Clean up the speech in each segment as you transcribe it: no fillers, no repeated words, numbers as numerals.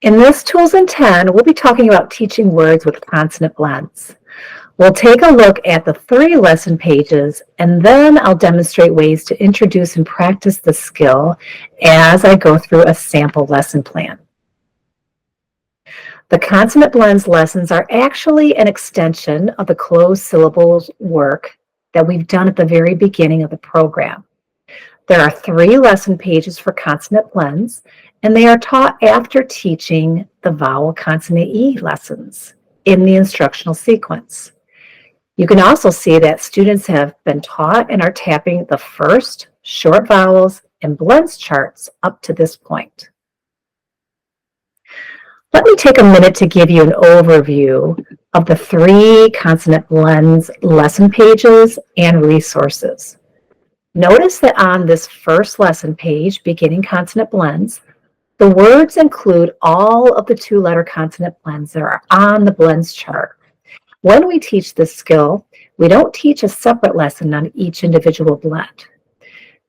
In this Tools in 10, we'll be talking about teaching words with consonant blends. We'll take a look at the 3 lesson pages, and then I'll demonstrate ways to introduce and practice the skill as I go through a sample lesson plan. The Consonant Blends lessons are actually an extension of the closed syllables work that we've done at the very beginning of the program. There are 3 lesson pages for Consonant Blends, and they are taught after teaching the vowel consonant E lessons in the instructional sequence. You can also see that students have been taught and are tapping the first short vowels and blends charts up to this point. Let me take a minute to give you an overview of the 3 Consonant Blends lesson pages and resources. Notice that on this first lesson page, beginning Consonant Blends, the words include all of the 2-letter consonant blends that are on the blends chart. When we teach this skill, we don't teach a separate lesson on each individual blend.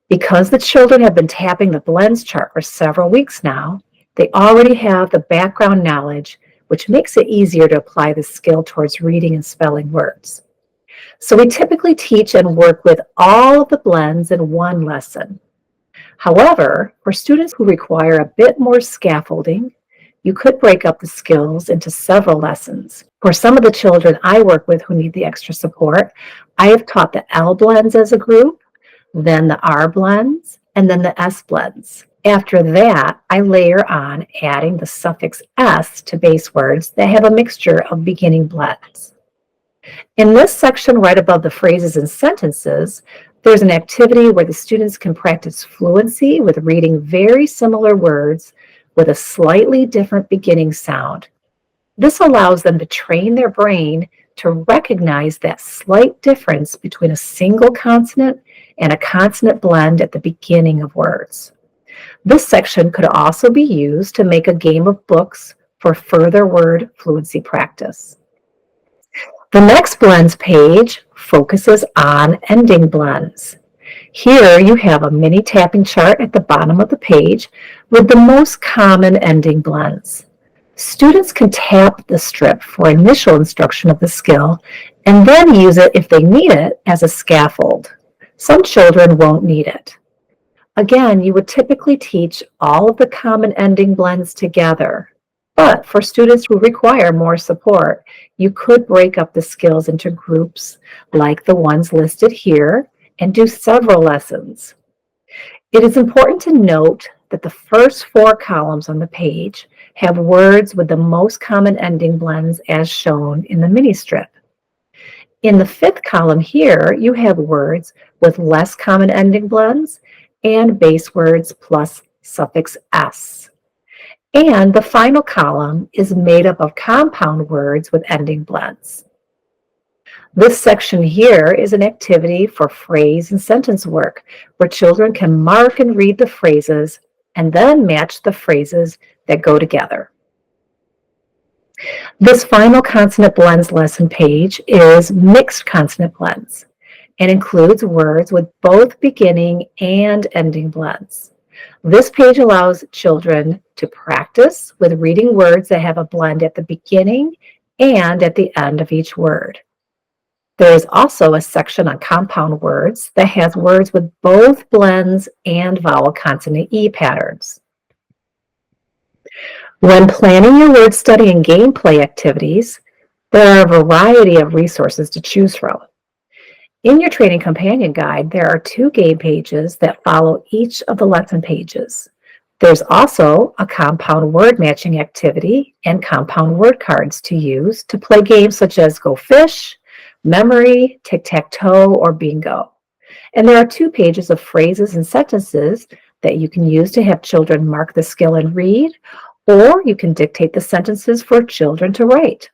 Because the children have been tapping the blends chart for several weeks now, they already have the background knowledge, which makes it easier to apply the skill towards reading and spelling words. So we typically teach and work with all of the blends in one lesson. However, for students who require a bit more scaffolding, you could break up the skills into several lessons. For some of the children I work with who need the extra support, I have taught the L blends as a group, then the R blends, and then the S blends. After that, I layer on adding the suffix S to base words that have a mixture of beginning blends. In this section right above the phrases and sentences, there's an activity where the students can practice fluency with reading very similar words with a slightly different beginning sound. This allows them to train their brain to recognize that slight difference between a single consonant and a consonant blend at the beginning of words. This section could also be used to make a game of books for further word fluency practice. The next blends page focuses on ending blends. Here you have a mini tapping chart at the bottom of the page with the most common ending blends. Students can tap the strip for initial instruction of the skill and then use it if they need it as a scaffold. Some children won't need it. Again, you would typically teach all of the common ending blends together. But for students who require more support, you could break up the skills into groups like the ones listed here and do several lessons. It is important to note that the first 4 columns on the page have words with the most common ending blends as shown in the mini strip. In the 5th column here, you have words with less common ending blends and base words plus suffix S. And the final column is made up of compound words with ending blends. This section here is an activity for phrase and sentence work where children can mark and read the phrases and then match the phrases that go together. This final consonant blends lesson page is mixed consonant blends and includes words with both beginning and ending blends. This page allows children to practice with reading words that have a blend at the beginning and at the end of each word. There is also a section on compound words that has words with both blends and vowel consonant E patterns. When planning your word study and gameplay activities, there are a variety of resources to choose from. In your training companion guide, there are 2 game pages that follow each of the lesson pages. There's also a compound word matching activity and compound word cards to use to play games such as Go Fish, Memory, Tic-Tac-Toe, or Bingo. And there are 2 pages of phrases and sentences that you can use to have children mark the skill and read, or you can dictate the sentences for children to write.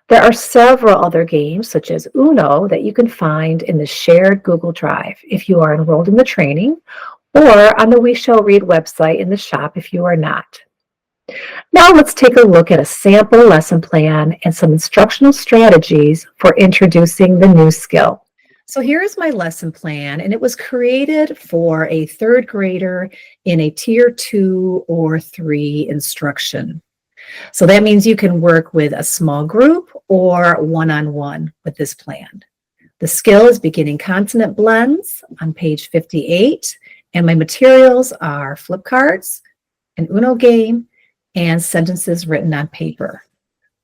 There are several other games, such as Uno, that you can find in the shared Google Drive if you are enrolled in the training, or on the We Shall Read website in the shop if you are not. Now let's take a look at a sample lesson plan and some instructional strategies for introducing the new skill. So here's my lesson plan, and it was created for a third grader in a tier 2 or 3 instruction. So that means you can work with a small group or one-on-one with this plan. The skill is beginning consonant blends on page 58, and my materials are flip cards, an Uno game, and sentences written on paper.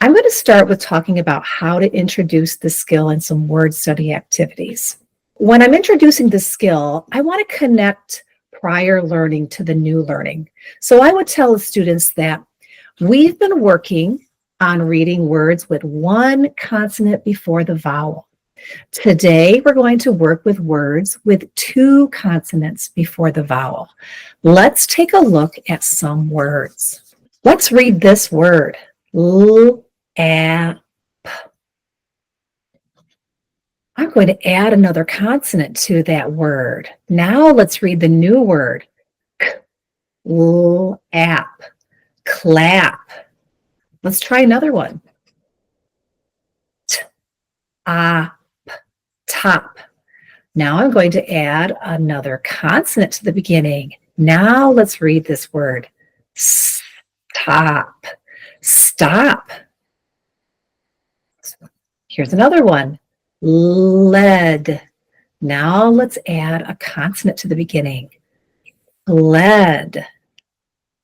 I'm going to start with talking about how to introduce the skill and some word study activities. When I'm introducing the skill, I want to connect prior learning to the new learning. So I would tell the students that we've been working on reading words with one consonant before the vowel. Today, we're going to work with words with two consonants before the vowel. Let's take a look at some words. Let's read this word, L-A-P. I'm going to add another consonant to that word. Now let's read the new word, K-L-A-P, clap. Let's try another one, T-A-P, top. Now I'm going to add another consonant to the beginning. Now let's read this word, stop, stop. Here's another one, lead. Now let's add a consonant to the beginning, lead.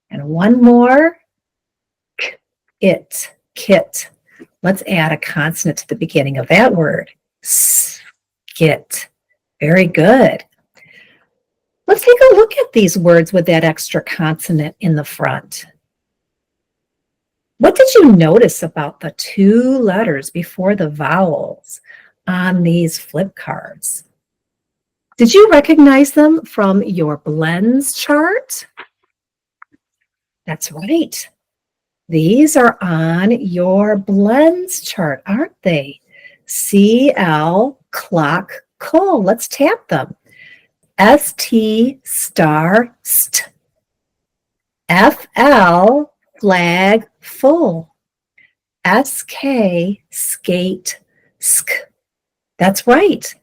And one more, it, kit. Let's add a consonant to the beginning of that word, skit. Very good. Let's take a look at these words with that extra consonant in the front. What did you notice about the two letters before the vowels on these flip cards? Did you recognize them from your blends chart? That's right. These are on your blends chart, aren't they? CL, clock, col. Let's tap them. ST, star, st. FL, flag, full. SK, skate, sk. That's right.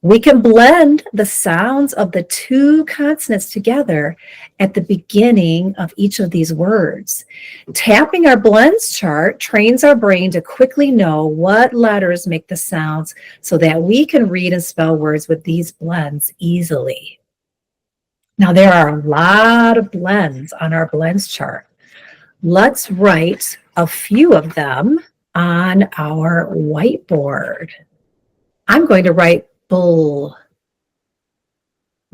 We can blend the sounds of the two consonants together at the beginning of each of these words. Tapping our blends chart trains our brain to quickly know what letters make the sounds so that we can read and spell words with these blends easily. Now, there are a lot of blends on our blends chart. Let's write a few of them on our whiteboard. I'm going to write bull,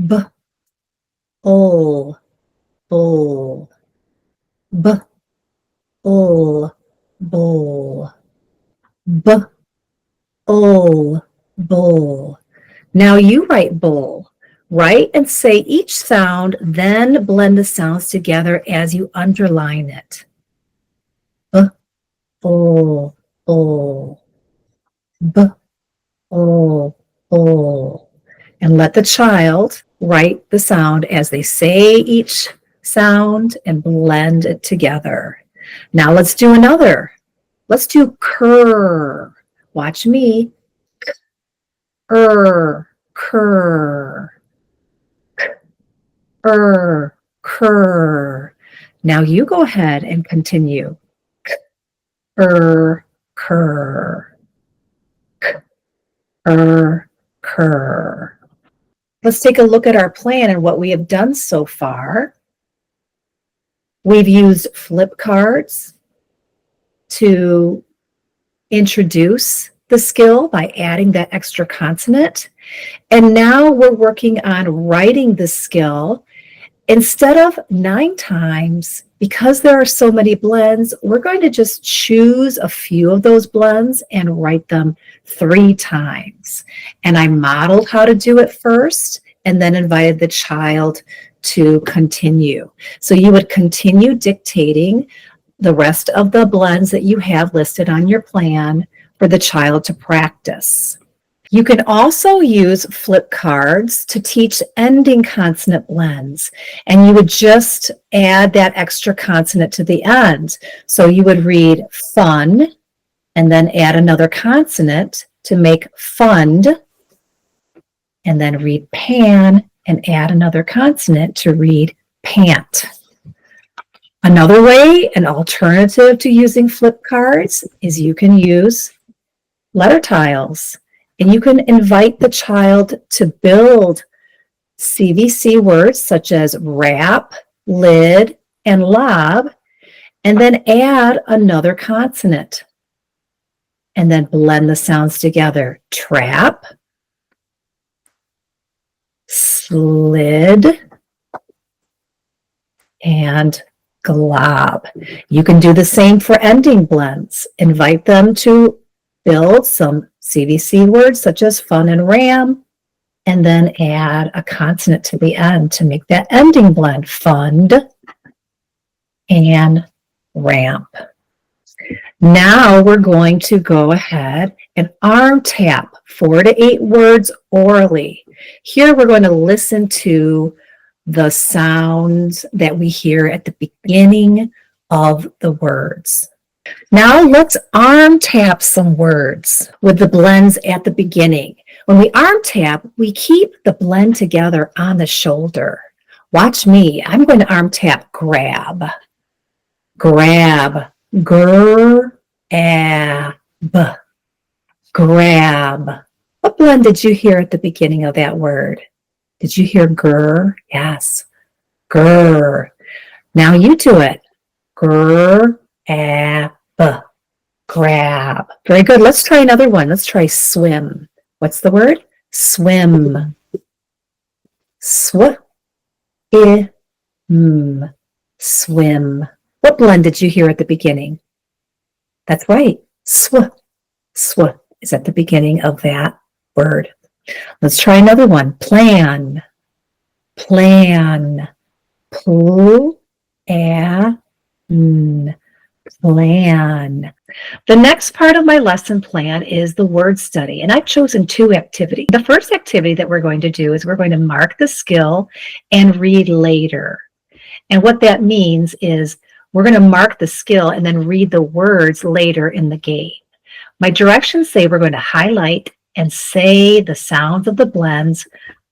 b-ul, bull, b-ul, bull, b-ul, bull. Now you write bull. Write and say each sound, then blend the sounds together as you underline it. B-ul, bull, b-ul, bull. And let the child write the sound as they say each sound and blend it together. Now let's do another. Let's do cur. Watch me. Cur. Cur. Now you go ahead and continue. Cur. Let's take a look at our plan and what we have done so far. We've used flip cards to introduce the skill by adding that extra consonant. And now we're working on writing the skill. Instead of 9 times, because there are so many blends, we're going to just choose a few of those blends and write them 3 times. And I modeled how to do it first and then invited the child to continue. So you would continue dictating the rest of the blends that you have listed on your plan for the child to practice. You can also use flip cards to teach ending consonant blends, and you would just add that extra consonant to the end. So you would read fun and then add another consonant to make fund, and then read pan and add another consonant to read pant. Another way, an alternative to using flip cards, is you can use letter tiles, and you can invite the child to build CVC words such as wrap, lid, and lob, and then add another consonant, and then blend the sounds together. Trap, slid, and glob. You can do the same for ending blends. Invite them to build some CVC words such as fun and ram, and then add a consonant to the end to make that ending blend. Fund and ramp. Now we're going to go ahead and arm tap 4 to 8 words orally. Here we're going to listen to the sounds that we hear at the beginning of the words. Now let's arm tap some words with the blends at the beginning. When we arm tap, we keep the blend together on the shoulder. Watch me. I'm going to arm tap grab. Grab. Grab. Grab. What blend did you hear at the beginning of that word? Did you hear grr? Yes. Grr. Now you do it. Grr. Grab. Very good. Let's try another one. Let's try swim. What's the word? Swim. Swim. Swim. What blend did you hear at the beginning? That's right. Sw. Sw is at the beginning of that word. Let's try another one. Plan. Plan. Plan. Plan. The next part of my lesson plan is the word study, and I've chosen 2 activities. The first activity that we're going to do is we're going to mark the skill and read later. And what that means is we're going to mark the skill and then read the words later in the game. My directions say we're going to highlight and say the sounds of the blends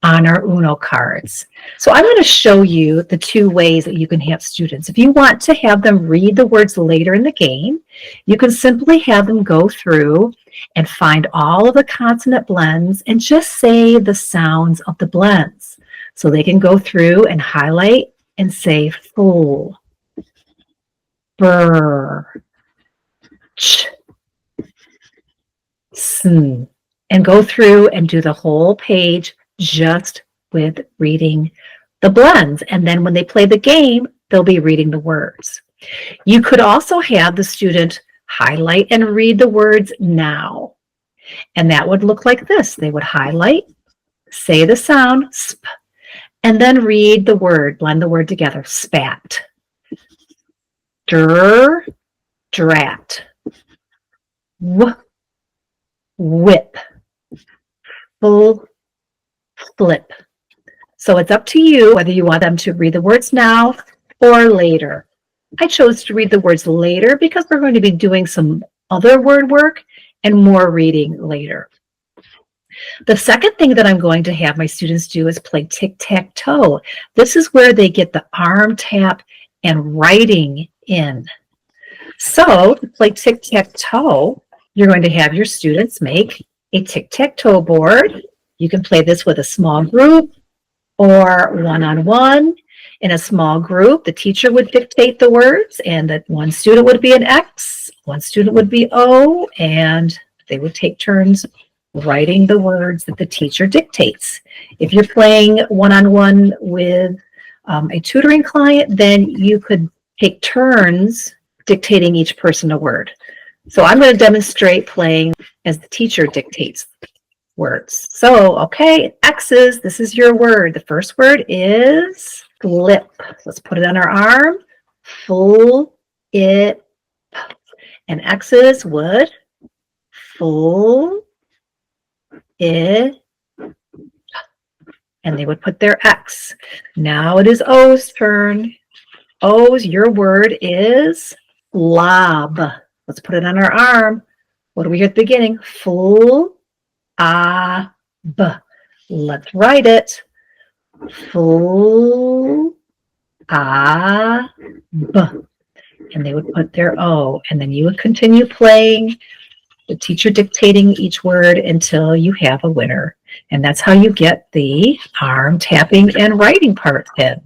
on our Uno cards. So I'm going to show you the 2 ways that you can have students. If you want to have them read the words later in the game, you can simply have them go through and find all of the consonant blends and just say the sounds of the blends. So they can go through and highlight and say fool, burr, ch, sn, and go through and do the whole page just with reading the blends. And then when they play the game, they'll be reading the words. You could also have the student highlight and read the words now. And that would look like this. They would highlight, say the sound, sp, and then read the word, blend the word together, spat, dir, drat, whip, full, flip. So it's up to you whether you want them to read the words now or later. I chose to read the words later because we're going to be doing some other word work and more reading later. The second thing that I'm going to have my students do is play tic-tac-toe. This is where they get the arm tap and writing in. So to play tic-tac-toe, you're going to have your students make a tic-tac-toe board. You can play this with a small group or one-on-one. In a small group, the teacher would dictate the words, and that one student would be an X, one student would be O, and they would take turns writing the words that the teacher dictates. If you're playing one-on-one with a tutoring client, then you could take turns dictating each person a word. So I'm going to demonstrate playing as the teacher dictates words. So, okay, X's, this is your word. The first word is flip. Let's put it on our arm. Full it. And X's would full it. And they would put their X. Now it is O's turn. O's, your word is lob. Let's put it on our arm. What do we hear at the beginning? Full, b. Let's write it. Foo, ah, b. And they would put their O, and then you would continue playing, the teacher dictating each word until you have a winner. And that's how you get the arm tapping and writing part in.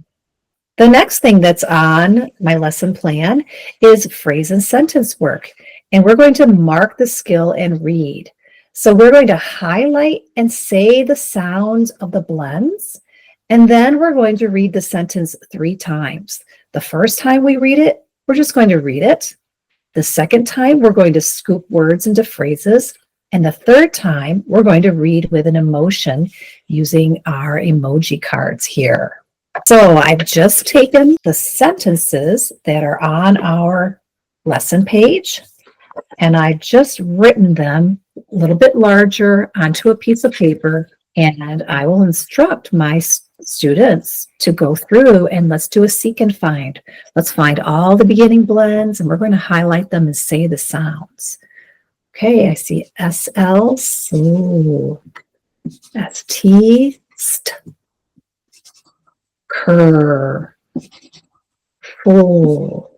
The next thing that's on my lesson plan is phrase and sentence work. And we're going to mark the skill and read. So we're going to highlight and say the sounds of the blends. And then we're going to read the sentence 3 times. The first time we read it, we're just going to read it. The second time, we're going to scoop words into phrases. And the third time, we're going to read with an emotion using our emoji cards here. So I've just taken the sentences that are on our lesson page, and I've just written them a little bit larger onto a piece of paper, and I will instruct my students to go through and let's do a seek and find. Let's find all the beginning blends, and we're going to highlight them and say the sounds. Okay, I see SL, SL, ST, st, cur, full,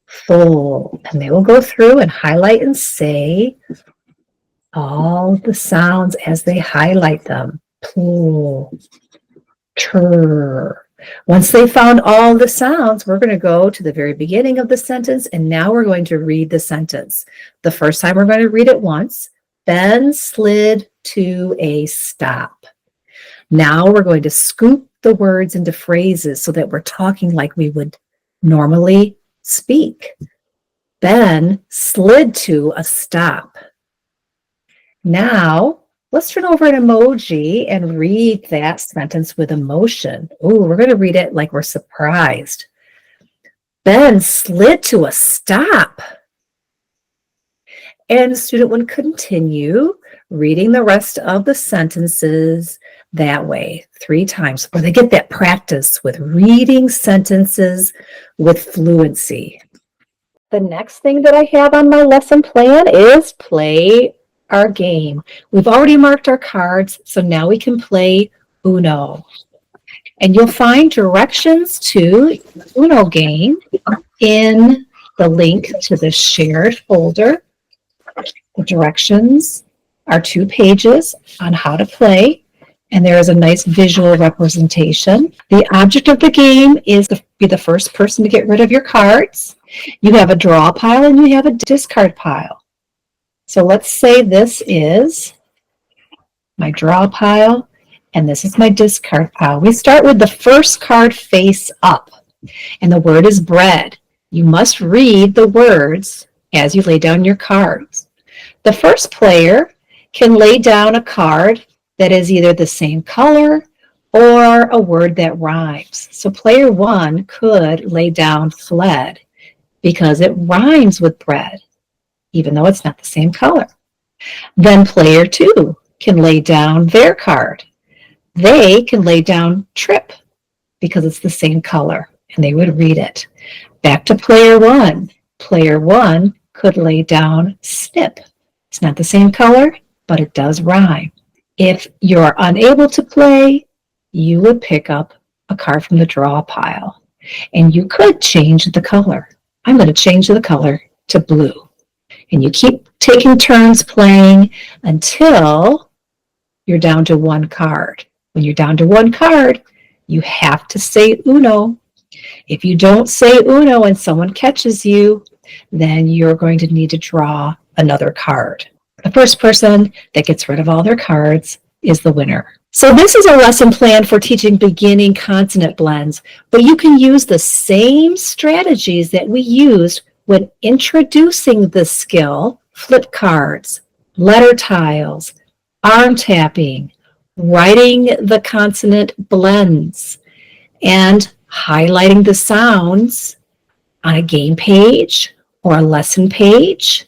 full. And they will go through and highlight and say all the sounds as they highlight them. Pull, tur. Once they found all the sounds, we're going to go to the very beginning of the sentence, and now we're going to read the sentence. The first time we're going to read it once. Ben slid to a stop. Now we're going to scoop the words into phrases so that we're talking like we would normally speak. Ben slid to a stop. Now, let's turn over an emoji and read that sentence with emotion. Ooh, we're going to read it like we're surprised. Ben slid to a stop. And the student would continue reading the rest of the sentences that way 3 times, where they get that practice with reading sentences with fluency. The next thing that I have on my lesson plan is play our game. We've already marked our cards, so now we can play Uno. And you'll find directions to the Uno game in the link to the shared folder. The directions are 2 pages on how to play, and there is a nice visual representation. The object of the game is to be the first person to get rid of your cards. You have a draw pile and you have a discard pile. So let's say this is my draw pile and this is my discard pile. We start with the first card face up, and the word is bread. You must read the words as you lay down your cards. The first player can lay down a card that is either the same color or a word that rhymes. So player 1 could lay down fled because it rhymes with bread, even though it's not the same color. Then player 2 can lay down their card. They can lay down trip because it's the same color, and they would read it. Back to player 1. Player 1 could lay down snip. It's not the same color, but it does rhyme. If you're unable to play, you would pick up a card from the draw pile, and you could change the color. I'm going to change the color to blue. And you keep taking turns playing until you're down to 1 card. When you're down to 1 card, you have to say Uno. If you don't say Uno and someone catches you, then you're going to need to draw another card. The first person that gets rid of all their cards is the winner. So this is a lesson plan for teaching beginning consonant blends, but you can use the same strategies that we used when introducing the skill: flip cards, letter tiles, arm tapping, writing the consonant blends, and highlighting the sounds on a game page or a lesson page.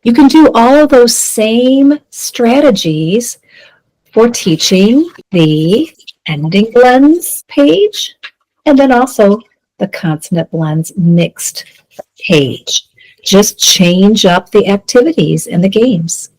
You can do all of those same strategies for teaching the ending blends page and then also the consonant blends mixed page. Just change up the activities and the games.